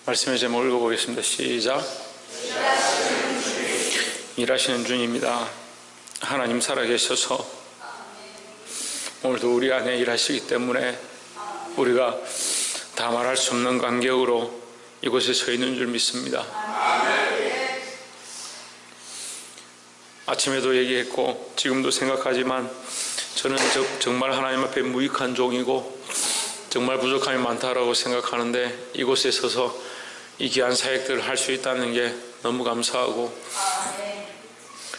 말씀의 제목을 읽어보겠습니다. 시작. 일하시는 주님입니다. 하나님 살아계셔서 오늘도 우리 안에 일하시기 때문에 우리가 다 말할 수 없는 간격으로 이곳에 서 있는 줄 믿습니다. 아침에도 얘기했고 지금도 생각하지만 저는 정말 하나님 앞에 무익한 종이고 정말 부족함이 많다라고 생각하는데 이곳에 서서 이 귀한 사역들을 할 수 있다는 게 너무 감사하고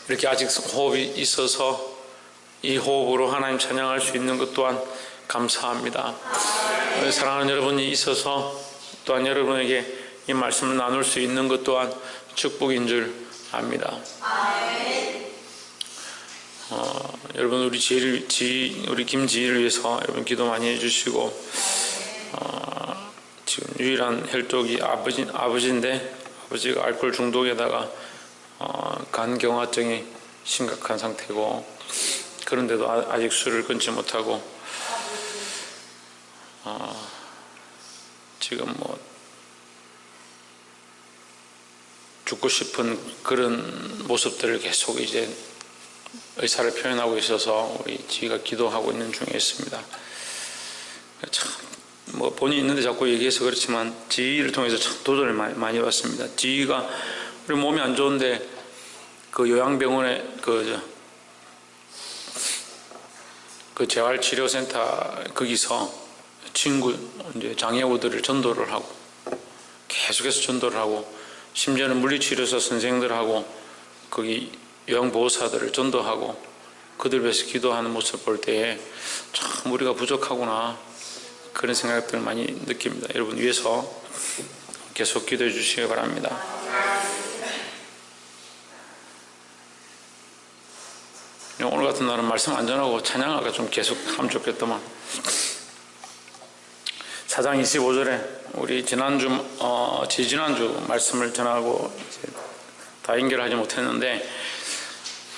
이렇게 아직 호흡이 있어서 이 호흡으로 하나님 찬양할 수 있는 것 또한 감사합니다. 사랑하는 여러분이 있어서 또한 여러분에게 이 말씀을 나눌 수 있는 것 또한 축복인 줄 압니다. 여러분 우리 우리 김지희를 위해서 여러분 기도 많이 해주시고 지금 유일한 혈족이 아버지인데 아버지가 알코올 중독에다가 간경화증이 심각한 상태고 그런데도 아직 술을 끊지 못하고 지금 뭐 죽고 싶은 그런 모습들을 계속 이제 의사를 표현하고 있어서 우리 지희가 기도하고 있는 중에 있습니다. 참 뭐 본인이 있는데 자꾸 얘기해서 그렇지만 지희를 통해서 참 도전을 많이 받습니다. 지희가 우리 몸이 안 좋은데 그 요양병원에 그 재활치료센터 거기서 친구 이제 장애우들을 전도를 하고 계속해서 전도를 하고 심지어는 물리치료사 선생들하고 거기 요양보호사들을 전도하고 그들 위해서 기도하는 모습을 볼 때에 참 우리가 부족하구나 그런 생각들을 많이 느낍니다. 여러분 위해서 계속 기도해 주시기 바랍니다. 오늘 같은 날은 말씀 안전하고 찬양하가 좀 계속 하면 좋겠더만. 4장 25절에 우리 지지난주 말씀을 전하고 이제 다 연결하지 못했는데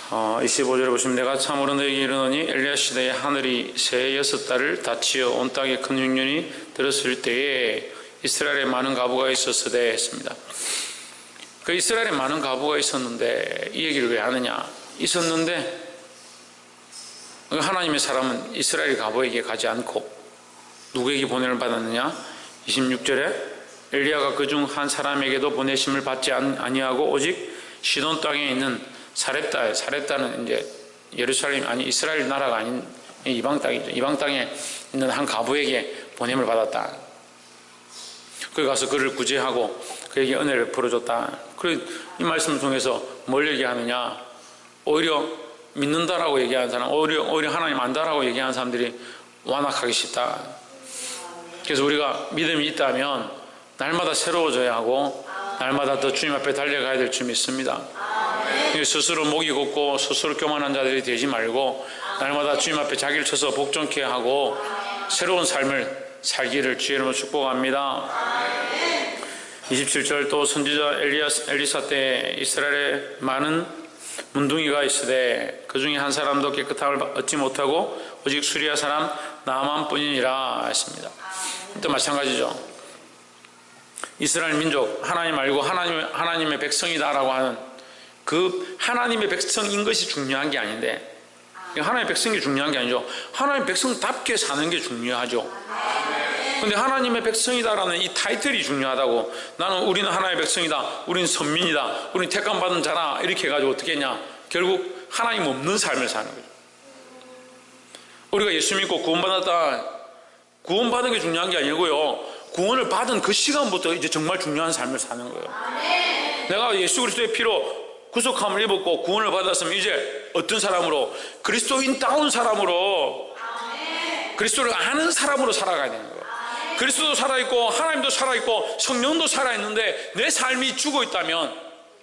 25절에 보시면 내가 참으로 너에게 이르노니 엘리야 시대에 하늘이 새 6달을 닫히어 온 땅에 큰 흉년이 들었을 때에 이스라엘에 많은 과부가 있었으되 했습니다. 그 이스라엘에 많은 과부가 있었는데 이 얘기를 왜 하느냐? 있었는데 하나님의 사람은 이스라엘 과부에게 가지 않고 누구에게 보냄을 받았느냐? 26절에 엘리야가 그중 한 사람에게도 보내심을 받지 아니하고 오직 시돈 땅에 있는 사렙다는 이제 예루살렘 아니 이스라엘 나라가 아닌 이방 땅이죠. 이방 땅에 있는 한 과부에게 보냄을 받았다. 거기 가서 그를 구제하고 그에게 은혜를 베풀어줬다. 그래 이 말씀을 통해서 뭘 얘기하느냐? 오히려 믿는다라고 얘기하는 사람, 오히려 하나님 안다라고 얘기하는 사람들이 완악하기 쉽다. 그래서 우리가 믿음이 있다면 날마다 새로워져야 하고 날마다 더 주님 앞에 달려가야 될 줄 믿습니다. 스스로 목이 곱고 스스로 교만한 자들이 되지 말고 날마다 주님 앞에 자기를 쳐서 복종케 하고 새로운 삶을 살기를 주의 이름으로 축복합니다. 27절 또 선지자 엘리사 때 이스라엘에 많은 문둥이가 있으되 그 중에 한 사람도 깨끗함을 얻지 못하고 오직 수리아 사람 나만뿐이니라 했습니다. 또 마찬가지죠. 이스라엘 민족 하나님 알고 하나님의 백성이다라고 하는 그 하나님의 백성인 것이 중요한 게 아닌데 하나님의 백성이 중요한 게 아니죠. 하나님의 백성답게 사는 게 중요하죠. 그런데 하나님의 백성이다라는 이 타이틀이 중요하다고 우리는 하나님의 백성이다, 우리는 선민이다, 우리는 택함받은 자라 이렇게 해가지고 어떻게 했냐? 결국 하나님 없는 삶을 사는 거죠. 우리가 예수 믿고 구원받았다, 구원받은 게 중요한 게 아니고요, 구원을 받은 그 시간부터 이제 정말 중요한 삶을 사는 거예요. 내가 예수 그리스도의 피로 구속함을 입었고 구원을 받았으면 이제 어떤 사람으로? 그리스도인다운 사람으로, 그리스도를 아는 사람으로 살아가야 되는 거예요. 그리스도도 살아있고 하나님도 살아있고 성령도 살아있는데 내 삶이 죽어있다면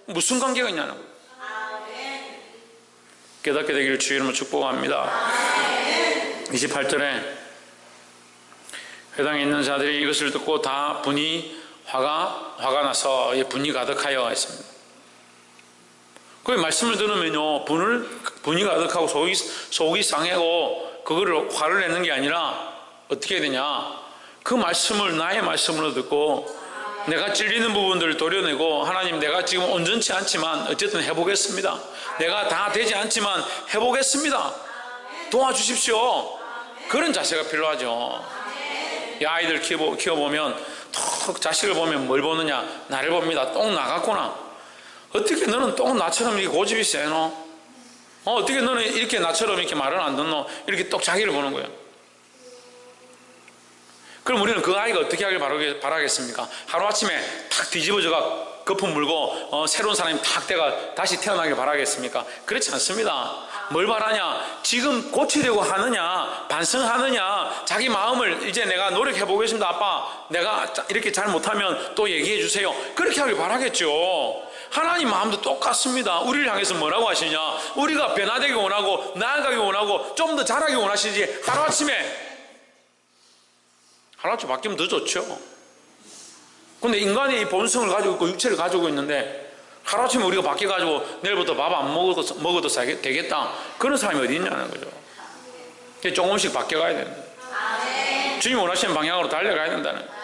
무슨 관계가 있냐는 거예요. 깨닫게 되기를 주의 이름으로 축복합니다. 28절에 회당에 있는 자들이 이것을 듣고 다 화가 나서 분이 가득하여 했습니다. 그 말씀을 들으면요, 분이 가득하고 속이 상하고 그거를 화를 내는 게 아니라 어떻게 해야 되냐? 그 말씀을 나의 말씀으로 듣고 내가 찔리는 부분들을 도려내고 하나님 내가 지금 온전치 않지만 어쨌든 해보겠습니다. 내가 다 되지 않지만 해보겠습니다. 도와주십시오. 그런 자세가 필요하죠. 이 아이들 키워보면 톡 자식을 보면 뭘 보느냐? 나를 봅니다. 똥 나갔구나. 어떻게 너는 똥 나처럼 이렇게 고집이 세노? 어떻게 너는 이렇게 나처럼 이렇게 말을 안 듣노? 이렇게 똑 자기를 보는 거예요. 그럼 우리는 그 아이가 어떻게 하길 바라겠습니까? 하루아침에 탁 뒤집어져가 거품 물고 새로운 사람이 탁 돼가 다시 태어나길 바라겠습니까? 그렇지 않습니다. 뭘 바라냐? 지금 고치려고 하느냐? 반성하느냐? 자기 마음을 이제 내가 노력해 보겠습니다. 아빠 내가 이렇게 잘 못하면 또 얘기해 주세요. 그렇게 하길 바라겠죠. 하나님 마음도 똑같습니다. 우리를 향해서 뭐라고 하시냐? 우리가 변화되기 원하고 나아가기 원하고 좀 더 잘하기 원하시지 하루아침에 바뀌면 더 좋죠. 근데 인간이 이 본성을 가지고 있고 육체를 가지고 있는데 하루아침에 우리가 바뀌어가지고 내일부터 밥 안 먹어도 되겠다. 그런 사람이 어디 있냐는 거죠. 조금씩 바뀌어가야 된다. 주님 원하시는 방향으로 달려가야 된다는 거예요.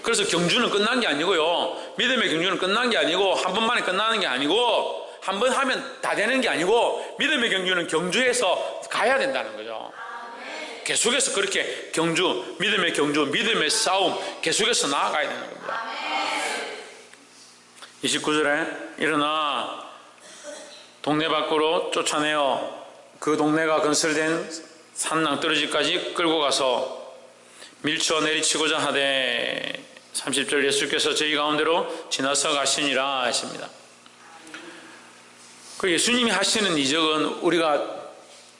그래서 경주는 끝난 게 아니고요. 믿음의 경주는 끝난 게 아니고 한 번만에 끝나는 게 아니고 한 번 하면 다 되는 게 아니고 믿음의 경주는 경주해서 가야 된다는 거죠. 계속해서 그렇게 경주, 믿음의 경주, 믿음의 싸움 계속해서 나아가야 되는 겁니다. 29절에 일어나 동네 밖으로 쫓아내어 그 동네가 건설된 산 낭떠러지까지 끌고 가서 밀쳐 내리치고자 하되 30절 예수께서 저희 가운데로 지나서 가시니라 하십니다. 그 예수님이 하시는 이적은 우리가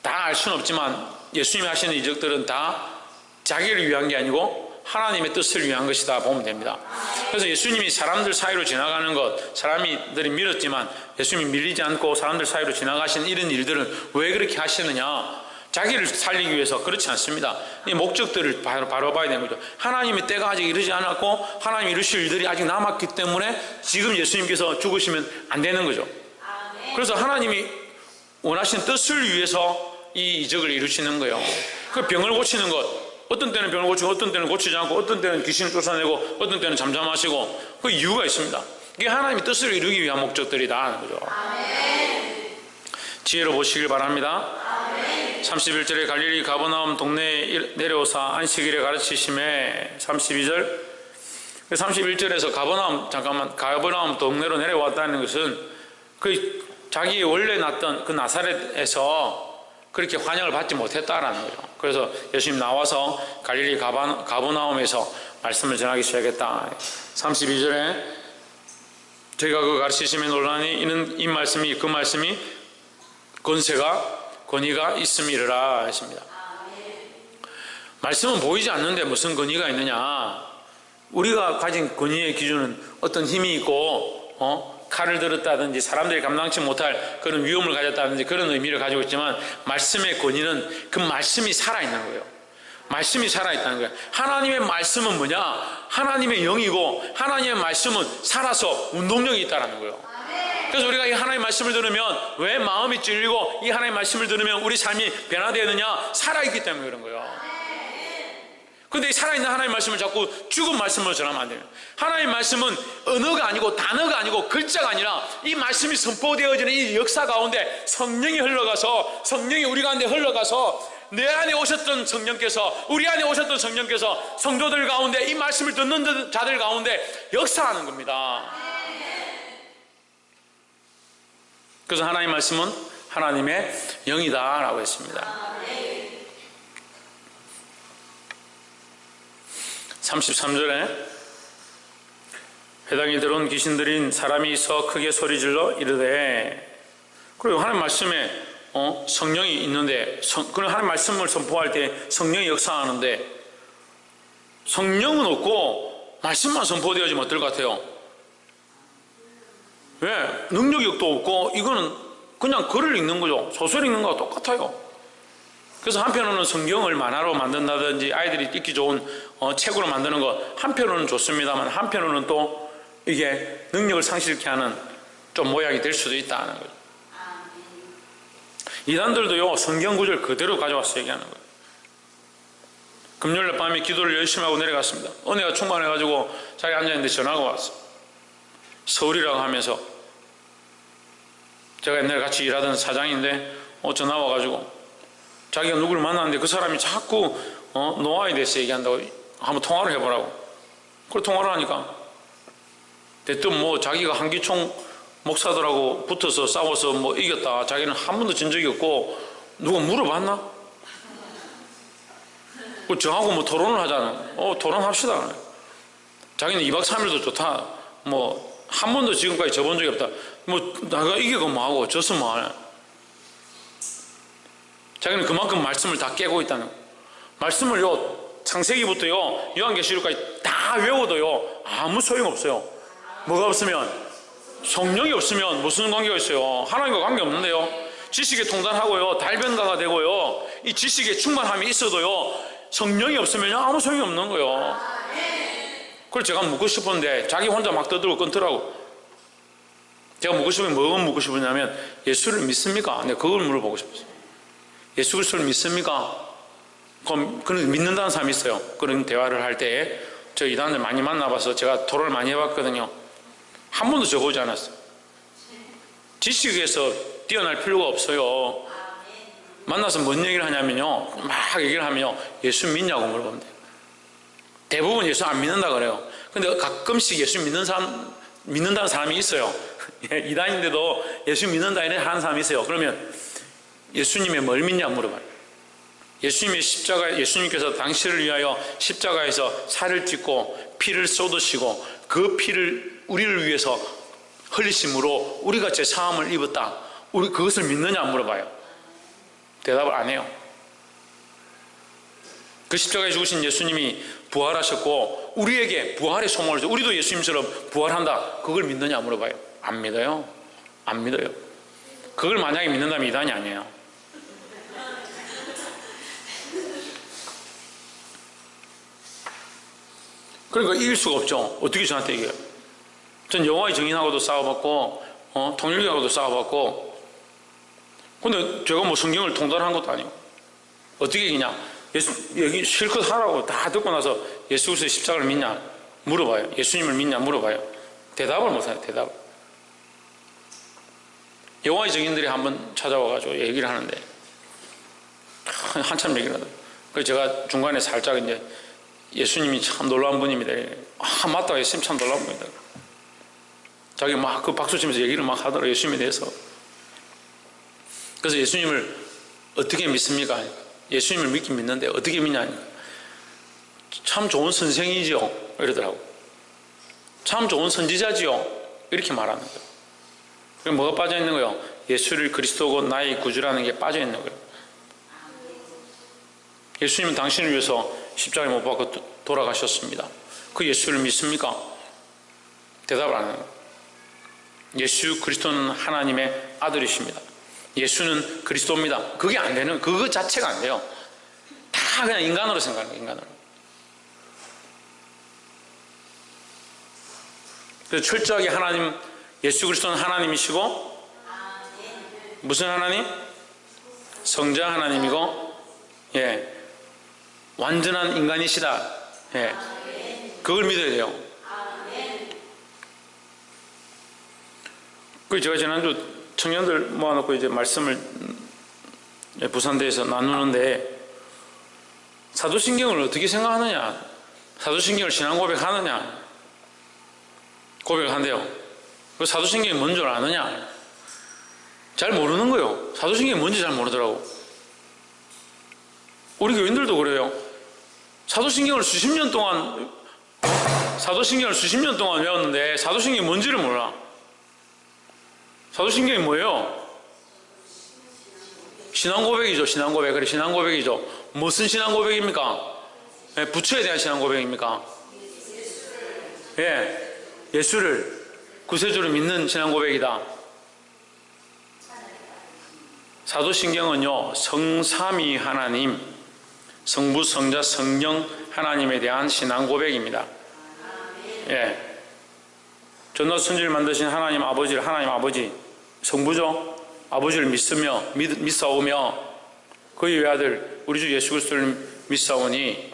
다 알 수는 없지만 예수님이 하시는 이적들은 다 자기를 위한 게 아니고 하나님의 뜻을 위한 것이다 보면 됩니다. 그래서 예수님이 사람들 사이로 지나가는 것, 사람들이 밀었지만 예수님이 밀리지 않고 사람들 사이로 지나가신 이런 일들은 왜 그렇게 하시느냐? 자기를 살리기 위해서. 그렇지 않습니다. 이 목적들을 바로 봐야 되는 거죠. 하나님의 때가 아직 이르지 않았고 하나님이 이루실 일들이 아직 남았기 때문에 지금 예수님께서 죽으시면 안 되는 거죠. 그래서 하나님이 원하시는 뜻을 위해서 이 이적을 이루시는 거예요. 그 병을 고치는 것, 어떤 때는 병을 고치고 어떤 때는 고치지 않고 어떤 때는 귀신을 쫓아내고 어떤 때는 잠잠하시고 그 이유가 있습니다. 이게 하나님의 뜻을 이루기 위한 목적들이다 하는 거죠. 지혜로 보시길 바랍니다. 31절에 갈릴리 가버나움 동네에 내려오사 안식일에 가르치심에 32절 31절에서 가버나움 동네로 내려왔다는 것은 그 자기 원래 났던 그 나사렛에서 그렇게 환영을 받지 못했다라는 거죠. 그래서 예수님 나와서 갈릴리 가버나움에서 말씀을 전하기 시작했다. 32절에 저희가 그 가르치심에 논란이 이는 이 말씀이 그 말씀이 권위가 있음이라 하십니다. 말씀은 보이지 않는데 무슨 권위가 있느냐? 우리가 가진 권위의 기준은 어떤 힘이 있고 칼을 들었다든지 사람들이 감당치 못할 그런 위험을 가졌다든지 그런 의미를 가지고 있지만 말씀의 권위는 그 말씀이 살아있는 거예요. 말씀이 살아있다는 거예요. 하나님의 말씀은 뭐냐? 하나님의 영이고 하나님의 말씀은 살아서 운동력이 있다는 거예요. 그래서 우리가 이 하나님의 말씀을 들으면 왜 마음이 찔리고 이 하나님의 말씀을 들으면 우리 삶이 변화되느냐? 살아있기 때문에 그런 거예요. 근데 이 살아있는 하나님의 말씀을 자꾸 죽은 말씀으로 전하면 안 돼요. 하나님의 말씀은 언어가 아니고 단어가 아니고 글자가 아니라 이 말씀이 선포되어지는 이 역사 가운데 성령이 흘러가서 성령이 우리 가운데 흘러가서 내 안에 오셨던 성령께서 우리 안에 오셨던 성령께서 성도들 가운데 이 말씀을 듣는 자들 가운데 역사하는 겁니다. 그래서 하나님의 말씀은 하나님의 영이다 라고 했습니다. 33절에 회당에 들어온 귀신들인 사람이 있어 크게 소리질러 이르되 그리고 하나님 말씀에 성령이 있는데 그런 하나님 말씀을 선포할 때 성령이 역사하는데 성령은 없고 말씀만 선포되어지면 어떨 것 같아요? 왜? 능력력도 없고 이거는 그냥 글을 읽는 거죠. 소설 읽는 거와 똑같아요. 그래서 한편으로는 성경을 만화로 만든다든지 아이들이 읽기 좋은 책으로 만드는 것 한편으로는 좋습니다만 한편으로는 또 이게 능력을 상실케 하는 좀 모양이 될 수도 있다는 거죠. 이단들도요 성경 구절 그대로 가져와서 얘기하는 거예요. 금요일 밤에 기도를 열심히 하고 내려갔습니다. 은혜가 충만해가지고 자기 앉아있는데 전화가 왔어. 서울이라고 하면서, 제가 옛날에 같이 일하던 사장인데 전화 와가지고 자기가 누구를 만났는데 그 사람이 자꾸 노아에 대해서 얘기한다고, 한번 통화를 해보라고. 그걸 통화를 하니까 대뜸 뭐 자기가 한기총 목사들하고 붙어서 싸워서 뭐 이겼다, 자기는 한 번도 진 적이 없고, 누가 물어봤나? 저하고 뭐 토론을 하잖아. 토론합시다. 자기는 2박 3일도 좋다. 뭐 한 번도 지금까지 져본 적이 없다. 뭐 내가 이기고 뭐하고 졌으면 뭐하냐. 자기는 그만큼 말씀을 다 깨고 있다는 거예요. 말씀을요, 창세기부터요 요한계시록까지 다 외워도요 아무 소용없어요. 뭐가 없으면? 성령이 없으면 무슨 관계가 있어요? 하나님과 관계 없는데요. 지식에 통달하고요, 달변가가 되고요, 이 지식에 충만함이 있어도요 성령이 없으면 아무 소용이 없는 거예요. 그걸 제가 묻고 싶었는데 자기 혼자 막 떠들고 끊더라고. 제가 묻고 싶으면 뭐가 묻고 싶었냐면, 예수를 믿습니까? 내가 그걸 물어보고 싶었어요. 예수 그리스도를 믿습니까? 그런 믿는다는 사람이 있어요. 그런 대화를 할 때 저 이단을 많이 만나봐서 제가 토론을 많이 해봤거든요. 한 번도 져보지 않았어요. 지식에서 뛰어날 필요가 없어요. 만나서 뭔 얘기를 하냐면요, 막 얘기를 하면요, 예수 믿냐고 물어보면 돼요. 대부분 예수 안 믿는다 그래요. 근데 가끔씩 예수 믿는다는 사람이 있어요. 이단인데도 예수 믿는다 이런 하는 사람이 있어요. 그러면 예수님의 뭘 믿냐 물어봐요. 예수님의 십자가, 예수님께서 당신을 위하여 십자가에서 살을 찢고 피를 쏟으시고 그 피를 우리를 위해서 흘리심으로 우리가 제 사함을 입었다, 우리 그것을 믿느냐 물어봐요. 대답을 안 해요. 그 십자가에 죽으신 예수님이 부활하셨고 우리에게 부활의 소망을 줘, 우리도 예수님처럼 부활한다, 그걸 믿느냐 물어봐요. 안 믿어요. 안 믿어요. 그걸 만약에 믿는다면 이단이 아니에요. 그러니까 이길 수가 없죠. 어떻게 저한테 이겨요? 전 여호와의 증인하고도 싸워봤고 통일교하고도 싸워봤고, 근데 제가 뭐 성경을 통달한 것도 아니고 어떻게 이기냐? 여기 실컷 하라고 다 듣고 나서 예수 그리스도의 십자가를 믿냐 물어봐요. 예수님을 믿냐 물어봐요. 대답을 못해요. 대답을. 여호와의 증인들이 한번 찾아와가지고 얘기를 하는데 한참 얘기를 하더라고요. 그래서 제가 중간에 살짝 이제 예수님이 참 놀라운 분입니다. 맞다, 예수님 참 놀라운 분이다. 자기 막 그 박수 치면서 얘기를 막 하더라고요, 예수님에 대해서. 그래서 예수님을 어떻게 믿습니까? 예수님을 믿긴 믿는데 어떻게 믿냐? 참 좋은 선생이지요, 이러더라고. 참 좋은 선지자지요, 이렇게 말하는 거예요. 그럼 뭐가 빠져 있는 거예요? 예수를 그리스도고 나의 구주라는 게 빠져 있는 거예요. 예수님은 당신을 위해서 십자가에 못 박고 돌아가셨습니다. 그 예수를 믿습니까? 대답을 안 하는 거예요. 예수 그리스도는 하나님의 아들이십니다. 예수는 그리스도입니다. 그게 안 되는, 그거 자체가 안 돼요. 다 그냥 인간으로 생각하는 거예요, 인간으로. 그래서 철저하게 하나님, 예수 그리스도는 하나님이시고, 무슨 하나님? 성자 하나님이고, 예, 완전한 인간이시다. 예, 그걸 믿어야 돼요. 그래서 제가 지난주 청년들 모아놓고 이제 말씀을 부산대에서 나누는데, 사도신경을 어떻게 생각하느냐, 사도신경을 신앙 고백하느냐, 고백을 한대요. 그 사도신경이 뭔 줄 아느냐, 잘 모르는 거예요. 사도신경이 뭔지 잘 모르더라고. 우리 교인들도 그래요. 사도신경을 수십 년 동안 외웠는데 사도신경이 뭔지를 몰라. 사도신경이 뭐예요? 신앙고백이죠. 신앙고백. 그래, 신앙고백이죠. 무슨 신앙고백입니까? 예, 부처에 대한 신앙고백입니까? 예, 예수를 구세주를 믿는 신앙고백이다. 사도신경은요, 성삼위 하나님, 성부, 성자, 성령 하나님에 대한 신앙고백입니다. 예, 전도 천지를 만드신 하나님 아버지, 성부죠. 아버지를 믿사오며 그의 외아들 우리 주 예수 그리스도를 믿사오니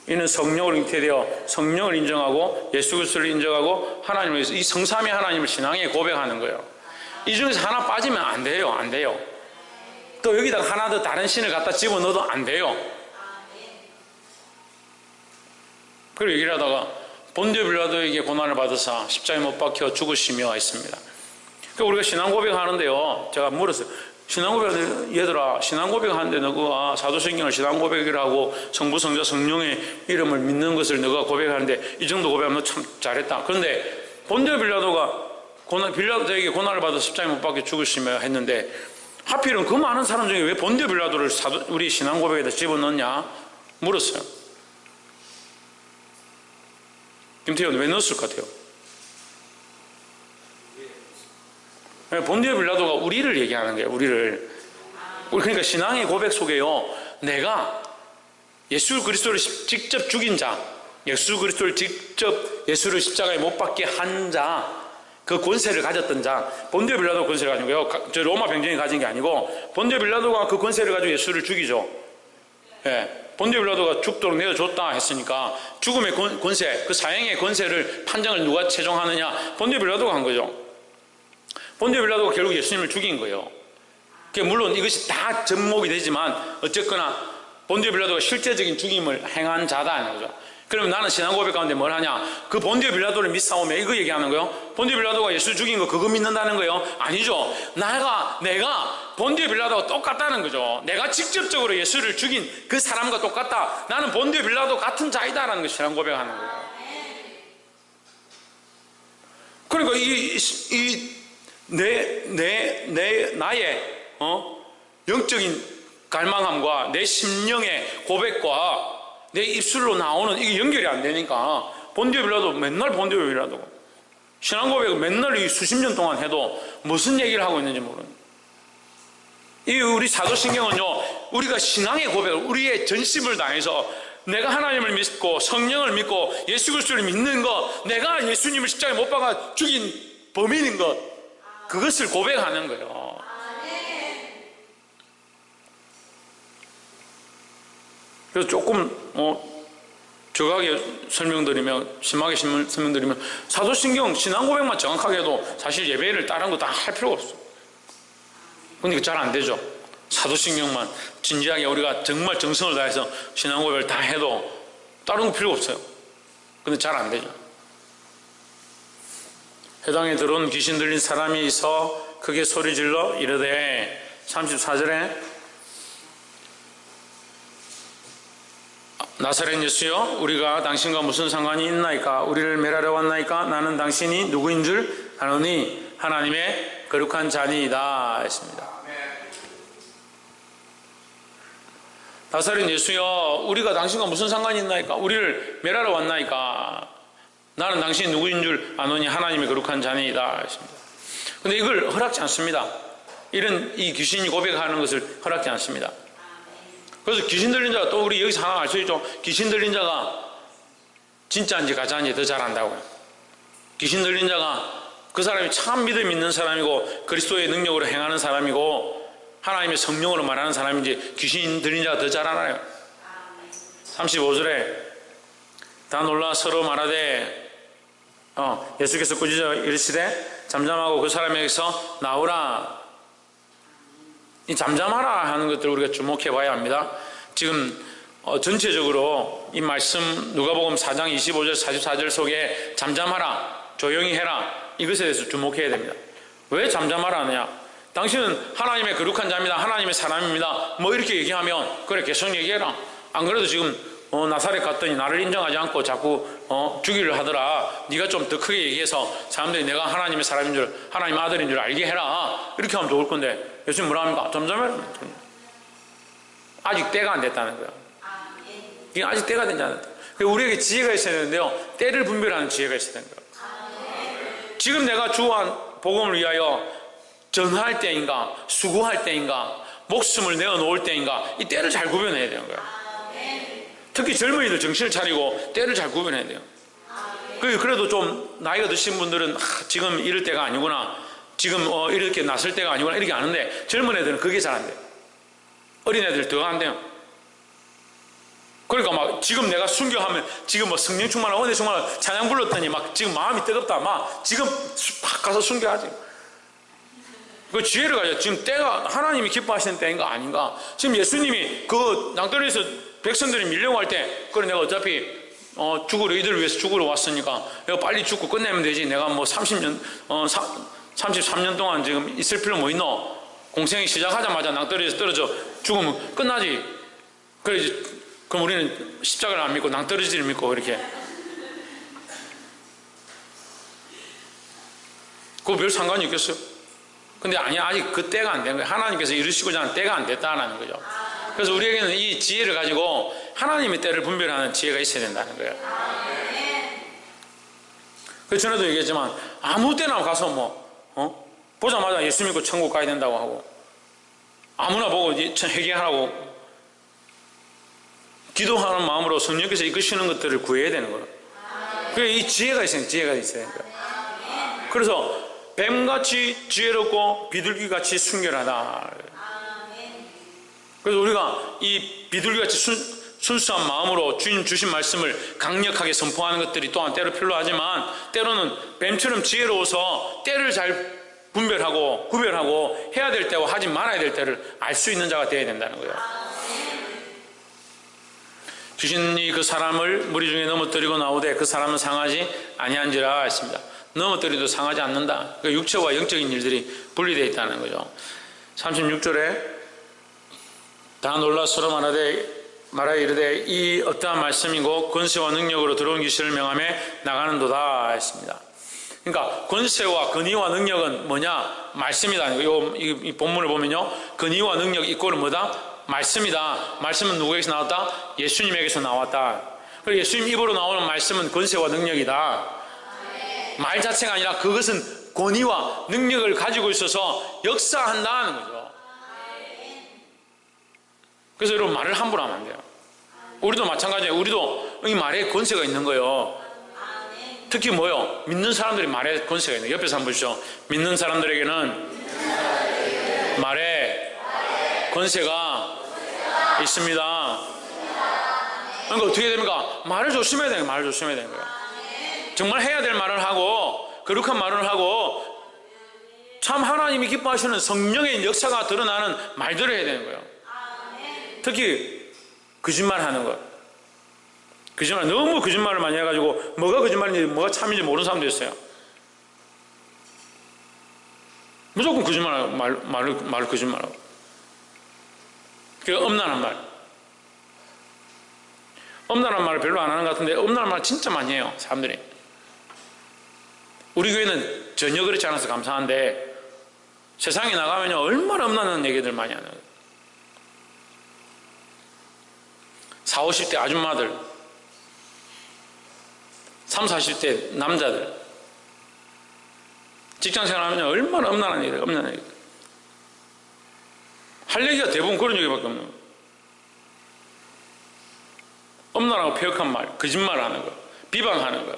이는 성령으로 잉태되어 성령을 인정하고 예수 그리스도를 인정하고 하나님을 위해서 이 성삼위 하나님을 신앙에 고백하는 거예요. 이 중에서 하나 빠지면 안 돼요. 안 돼요. 또 여기다가 하나 더 다른 신을 갖다 집어넣어도 안 돼요. 그리고 얘기를 하다가 본디오 빌라도에게 고난을 받으사 십자가에 못 박혀 죽으시며 했습니다. 그러니까 우리가 신앙 고백하는데요, 제가 물었어요. 신앙 고백하는데 얘들아, 신앙 고백하는데 너가 사도신경을 신앙 고백이라고 성부 성자 성령의 이름을 믿는 것을 너가 고백하는데 이 정도 고백하면 참 잘했다. 그런데 본디오 빌라도가 빌라도에게 고난을 받아 십자가에 못 박혀 죽으시며 했는데 하필은 그 많은 사람 중에 왜 본디오 빌라도를 우리 신앙 고백에다 집어넣냐 물었어요. 김태현 왜 넣었을 것 같아요? 본디오 빌라도가 우리를 얘기하는 거예요. 우리 그러니까 신앙의 고백 속에요, 내가 예수 그리스도를 직접 죽인 자, 예수 그리스도를 직접 예수를 십자가에 못 박게 한 자, 그 권세를 가졌던 자, 본디오 빌라도 권세를 가진 거예요. 저 로마 병정이 가진 게 아니고 본디오 빌라도가 그 권세를 가지고 예수를 죽이죠. 예, 본디오 빌라도가 죽도록 내어줬다 했으니까 죽음의 권세, 그 사형의 권세를 판정을 누가 최종하느냐? 본디오 빌라도가 한 거죠. 본디오 빌라도가 결국 예수님을 죽인 거예요. 물론 이것이 다 접목이 되지만 어쨌거나 본디오 빌라도가 실제적인 죽임을 행한 자다 하는 거죠. 그러면 나는 신앙 고백 가운데 뭘 하냐? 그 본디오 빌라도를 믿사오며 이거 얘기하는 거예요. 본디오 빌라도가 예수 죽인 거 그거 믿는다는 거예요? 아니죠. 내가 본디오 빌라도가 똑같다는 거죠. 내가 직접적으로 예수를 죽인 그 사람과 똑같다. 나는 본디오 빌라도 같은 자이다라는 거 신앙 고백하는 거예요. 그러니까 나의 영적인 갈망함과 내 심령의 고백과 내 입술로 나오는 이게 연결이 안 되니까 본디오 빌라도 맨날 본디오 빌라도 신앙 고백을 맨날 수십 년 동안 해도 무슨 얘기를 하고 있는지 모르는. 이 우리 사도신경은요, 우리가 신앙의 고백을 우리의 전심을 다해서 내가 하나님을 믿고 성령을 믿고 예수 그리스도를 믿는 것, 내가 예수님을 십자가에 못 박아 죽인 범인인 것, 그것을 고백하는 거예요. 그래서 조금 정확하게 설명드리면, 심하게 설명드리면 사도신경 신앙 고백만 정확하게 해도 사실 예배를 다른 거 다 할 필요가 없어. 근데 잘 안 되죠. 사도신경만 진지하게 우리가 정말 정성을 다해서 신앙 고백을 다 해도 다른 거 필요 없어요. 근데 잘 안 되죠. 회당에 들어온 귀신 들린 사람이 있어 크게 소리질러 이르되 34절에 나사렛 예수여, 우리가 당신과 무슨 상관이 있나이까? 우리를 멸하려 왔나이까? 나는 당신이 누구인 줄 아노니 하나님의 거룩한 자니이다 했습니다. 나사렛 예수여, 우리가 당신과 무슨 상관이 있나이까? 우리를 멸하러 왔나이까? 나는 당신이 누구인 줄 아노니 하나님의 거룩한 자니이다 했습니다. 근데 이걸 허락지 않습니다. 이 귀신이 고백하는 것을 허락지 않습니다. 그래서 귀신 들린 자가, 또 우리 여기서 하나 알 수 있죠. 귀신 들린 자가 진짜인지 가짜인지 더 잘 안다고요. 귀신 들린 자가 그 사람이 참 믿음 있는 사람이고 그리스도의 능력으로 행하는 사람이고 하나님의 성령으로 말하는 사람인지 귀신 들린 자가 더 잘 알아요. 35절에 다 놀라 서로 말하되 예수께서 꾸짖어 이르시되 잠잠하고 그 사람에게서 나오라. 이 잠잠하라 하는 것들을 우리가 주목해 봐야 합니다. 지금 전체적으로 이 말씀 누가복음 4장 25절 44절 속에 잠잠하라, 조용히 해라, 이것에 대해서 주목해야 됩니다. 왜 잠잠하라 하느냐? 당신은 하나님의 거룩한 자입니다, 하나님의 사람입니다, 뭐 이렇게 얘기하면 그래 계속 얘기해라. 안 그래도 지금 나사렛 갔더니 나를 인정하지 않고 자꾸 죽이려 하더라. 네가 좀 더 크게 얘기해서 사람들이 내가 하나님의 사람인 줄, 하나님 아들인 줄 알게 해라. 이렇게 하면 좋을 건데 예수님 뭐라 합니까? 잠잠해라. 아직 때가 안 됐다는 거야. 이게 아직 때가 되지 않았다. 우리에게 지혜가 있어야 되는데요, 때를 분별하는 지혜가 있어야 되는 거야. 지금 내가 주한 복음을 위하여 전할 때인가, 수고할 때인가, 목숨을 내어놓을 때인가, 이 때를 잘 구별해야 되는 거야. 특히 젊은이들 정신을 차리고 때를 잘 구별해야 돼요. 그래도 좀 나이가 드신 분들은 지금 이럴 때가 아니구나, 지금 이렇게 나설 때가 아니구나 이렇게 아는데 젊은 애들은 그게 잘 안 돼요. 어린 애들 더 안 돼요. 그러니까 막 지금 내가 순교하면 지금 뭐 성령 충만하고 은혜 충만하고 찬양 불렀더니 막 지금 마음이 뜨겁다. 막 지금 팍 가서 순교하지. 그 지혜를 가져. 지금 때가 하나님이 기뻐하시는 때인가 아닌가. 지금 예수님이 그 낭떠러리에서 백성들이 밀려갈 때, 그래 내가 어차피 죽으러 이들을 위해서 죽으러 왔으니까 내가 빨리 죽고 끝내면 되지. 내가 뭐 33년 동안 지금 있을 필요 뭐 있노? 공생이 시작하자마자 낭떠러리에서 떨어져 죽으면 끝나지. 그럼 우리는 십자가를 안 믿고 낭떠러지를 믿고 이렇게. 그거 별 상관이 있겠어요? 근데 아니야, 아직 그 때가 안 된 거예요. 하나님께서 이루시고자 하는 때가 안 됐다는 거죠. 그래서 우리에게는 이 지혜를 가지고 하나님의 때를 분별하는 지혜가 있어야 된다는 거예요. 그래서 전에도 얘기했지만 아무 때나 가서 보자마자 예수 믿고 천국 가야 된다고 하고 아무나 보고 회개하라고 기도하는 마음으로 성령께서 이끄시는 것들을 구해야 되는 거예요. 그래서 이 지혜가 있어야 되는 거예요. 그래서 뱀같이 지혜롭고 비둘기같이 순결하다. 그래서 우리가 이 비둘기같이 순수한 마음으로 주님 주신 말씀을 강력하게 선포하는 것들이 또한 때로 필요하지만, 때로는 뱀처럼 지혜로워서 때를 잘 구별하고 해야 될 때와 하지 말아야 될 때를 알 수 있는 자가 되어야 된다는 거예요. 주신이 그 사람을 무리 중에 넘어뜨리고 나오되 그 사람은 상하지 아니한지라 했습니다. 넘어뜨리도 상하지 않는다. 그러니까 육체와 영적인 일들이 분리되어 있다는 거죠. 36절에 다 놀라 서로 말하여 이르되 이 어떠한 말씀이고 권세와 능력으로 들어온 귀신을 명하며 나가는도다 했습니다. 그러니까 권세와 권위와 능력은 뭐냐? 말씀이다. 이 본문을 보면요, 권위와 능력 이꼴은 뭐다? 말씀이다. 말씀은 누구에게서 나왔다? 예수님에게서 나왔다. 그리고 예수님 입으로 나오는 말씀은 권세와 능력이다. 말 자체가 아니라 그것은 권위와 능력을 가지고 있어서 역사한다는 거죠. 그래서 여러분, 말을 함부로 하면 안 돼요. 우리도 마찬가지예요. 우리도 이 말에 권세가 있는 거예요. 특히 뭐요? 믿는 사람들이 말에 권세가 있는 거예요. 옆에서 한번 보시죠. 믿는 사람들에게는 말에 권세가 있습니다. 그러니까 어떻게 됩니까? 말을 조심해야 되는 거예요. 말을 조심해야 되는 거예요. 정말 해야 될 말을 하고 거룩한 말을 하고 참 하나님이 기뻐하시는 성령의 역사가 드러나는 말들을 해야 되는 거예요. 특히 거짓말하는 것. 너무 거짓말을 많이 해가지고 뭐가 거짓말인지 뭐가 참인지 모르는 사람도 있어요. 무조건 거짓말하고 말을 거짓말하고. 그게 엄난한 말. 엄난한 말을 별로 안 하는 것 같은데 엄난한 말 진짜 많이 해요, 사람들이. 우리 교회는 전혀 그렇지 않아서 감사한데 세상에 나가면 얼마나 엄난한 얘기들 많이 하는 거예요. 40, 50대 아줌마들, 30, 40대 남자들, 직장생활 하면 얼마나 엄난한 얘기들, 할 얘기가 대부분 그런 얘기밖에 없는 거예요. 엄난하고 폐역한 말, 거짓말하는 거, 비방하는 거,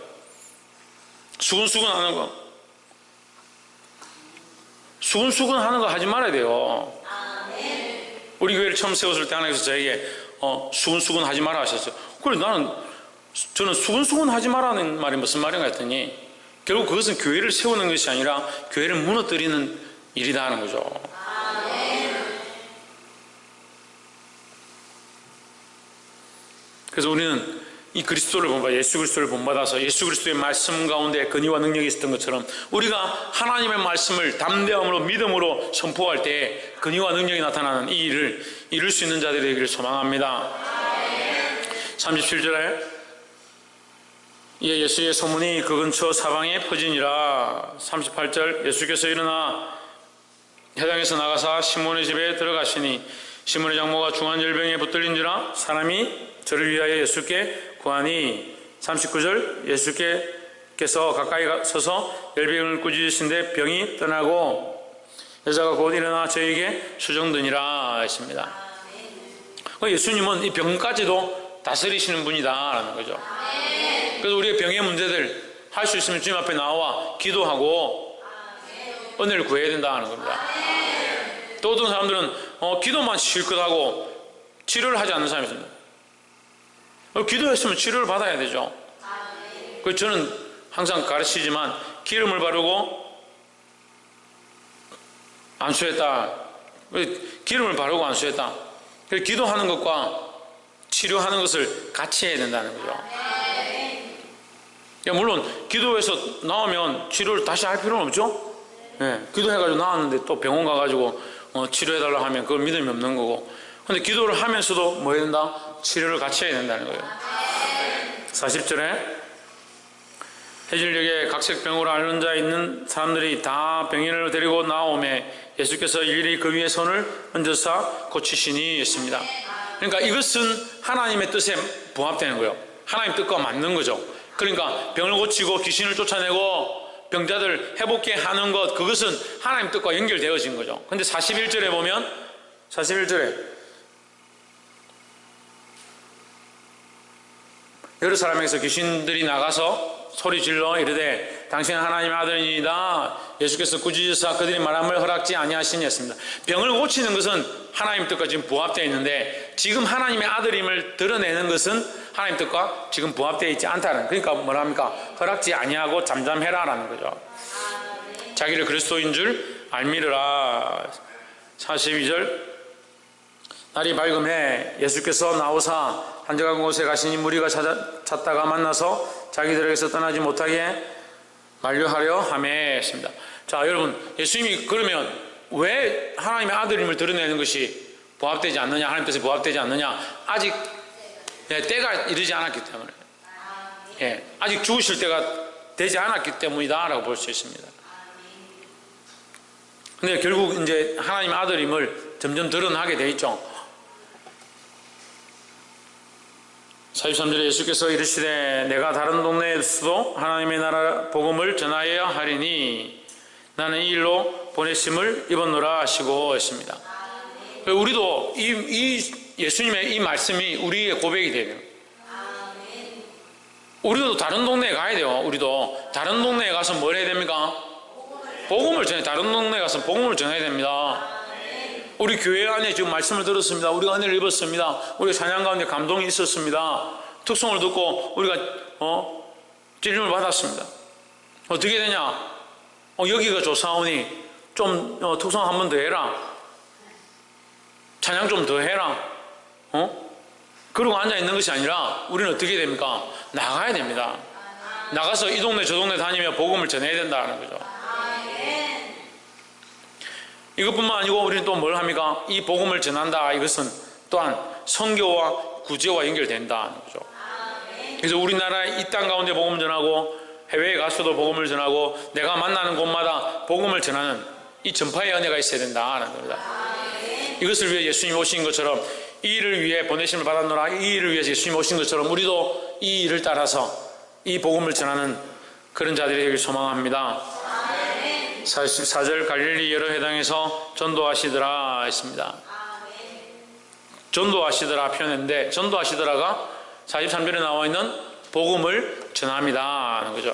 수근수근하는 거. 수근수근하는 거 하지 말아야 돼요. 우리 교회를 처음 세웠을 때 하나님께서 저에게 수근수근 하지 마라 하셨어요. 그래 저는 수근수근 하지 마라는 말이 무슨 말인가 했더니 결국 그것은 교회를 세우는 것이 아니라 교회를 무너뜨리는 일이다 하는 거죠. 그래서 우리는 이 그리스도를 본받아, 예수 그리스도를 본받아서 예수 그리스도의 말씀 가운데 권위와 능력이 있었던 것처럼 우리가 하나님의 말씀을 담대함으로 믿음으로 선포할 때 권위와 능력이 나타나는 이 일을 이룰 수 있는 자들이 되기를 소망합니다. 37절에 이에 예수의 소문이 그 근처 사방에 퍼지니라. 38절 예수께서 일어나 회당에서 나가사 시몬의 집에 들어가시니 시몬의 장모가 중한 열병에 붙들린지라 사람이 저를 위하여 예수께 구하니. 39절 예수께서 가까이 서서 열병을 꾸짖으신데 병이 떠나고 여자가 곧 일어나 저에게 수정드니라 했습니다. 예수님은 이 병까지도 다스리시는 분이다라는 거죠. 그래서 우리의 병의 문제들 할 수 있으면 주님 앞에 나와 기도하고 은혜를 구해야 된다는 겁니다. 또 어떤 사람들은 기도만 실컷 하고 치료를 하지 않는 사람이 있습니다. 기도했으면 치료를 받아야 되죠. 그래서 저는 항상 가르치지만 기름을 바르고 안수했다. 기름을 바르고 안수했다. 그래서 기도하는 것과 치료하는 것을 같이 해야 된다는 거죠. 물론 기도해서 나오면 치료를 다시 할 필요는 없죠. 기도해가지고 나왔는데 또 병원 가가지고 치료해달라고 하면 그걸 믿음이 없는 거고, 근데 기도를 하면서도 뭐 해야 된다? 치료를 같이 해야 된다는 거예요. 40절에 해질녘에 각색병으로 앓는 자 있는 사람들이 다 병인을 데리고 나오매 예수께서 일일이 그 위에 손을 얹으사 고치시니 했습니다. 그러니까 이것은 하나님의 뜻에 부합되는 거예요. 하나님 뜻과 맞는 거죠. 그러니까 병을 고치고 귀신을 쫓아내고 병자들 회복케 하는 것, 그것은 하나님 뜻과 연결되어진 거죠. 근데 41절에 보면 41절에 여러 사람에게서 귀신들이 나가서 소리질러 이르되 당신은 하나님의 아들이니이다. 예수께서 꾸짖으사 그들이 말함을 허락지 아니하시니 했습니다. 병을 고치는 것은 하나님 뜻과 지금 부합되어 있는데, 지금 하나님의 아들임을 드러내는 것은 하나님 뜻과 지금 부합되어 있지 않다는, 그러니까 뭐랍니까? 허락지 아니하고 잠잠해라라는 거죠. 자기를 그리스도인 줄 알미르라. 42절 날이 밝음에 예수께서 나오사 한적한 곳에 가시니 무리가 찾다가 만나서 자기들에게서 떠나지 못하게 만류하려 하매 했습니다. 자, 여러분, 예수님이 그러면 왜 하나님의 아들임을 드러내는 것이 부합되지 않느냐, 하나님 뜻에 부합되지 않느냐? 아직 때가 이르지 않았기 때문에, 아직 죽으실 때가 되지 않았기 때문이다 라고 볼 수 있습니다. 근데 결국 이제 하나님의 아들임을 점점 드러나게 돼 있죠. 43절에 예수께서 이르시되 내가 다른 동네에서도 하나님의 나라 복음을 전하여야 하리니 나는 이 일로 보내심을 입었노라 하시고 했습니다. 우리도 이 예수님의 이 말씀이 우리의 고백이 돼요. 우리도 다른 동네에 가야 돼요. 우리도 다른 동네에 가서 뭘 해야 됩니까? 복음을 전해. 다른 동네에 가서 복음을 전해야 됩니다. 우리 교회 안에 지금 말씀을 들었습니다. 우리가 은혜를 입었습니다. 우리가 찬양 가운데 감동이 있었습니다. 특성을 듣고 우리가 찔림을 받았습니다. 어떻게 되냐? 여기가 좋사오니 좀 특성 한 번 더 해라. 찬양 좀 더 해라. 그러고 앉아 있는 것이 아니라 우리는 어떻게 됩니까? 나가야 됩니다. 나가서 이 동네 저 동네 다니며 복음을 전해야 된다는 거죠. 이것뿐만 아니고 우리는 또 뭘 합니까? 이 복음을 전한다. 이것은 또한 선교와 구제와 연결된다는 거죠. 그래서 우리나라 이 땅 가운데 복음 전하고 해외에 가서도 복음을 전하고 내가 만나는 곳마다 복음을 전하는 이 전파의 은혜가 있어야 된다는 겁니다. 이것을 위해 예수님이 오신 것처럼, 이 일을 위해 보내심을 받았노라, 이 일을 위해서 예수님이 오신 것처럼 우리도 이 일을 따라서 이 복음을 전하는 그런 자들이 되길 소망합니다. 44절 갈릴리 여러 회당에서 전도하시더라 했습니다. 전도하시더라 표현했는데, 전도하시더라가 43절에 나와 있는 복음을 전합니다 하는 거죠.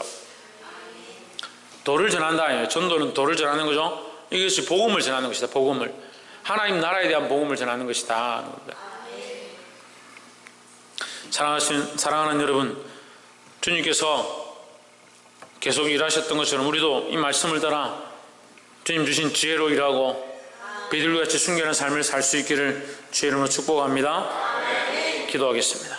도를 전한다. 전도는 도를 전하는 거죠. 이것이 복음을 전하는 것이다. 복음을, 하나님 나라에 대한 복음을 전하는 것이다 하는 겁니다. 사랑하는 여러분, 주님께서 계속 일하셨던 것처럼 우리도 이 말씀을 따라 주님 주신 지혜로 일하고 비둘기같이 순결한 삶을 살 수 있기를 주의 이름으로 축복합니다. 기도하겠습니다.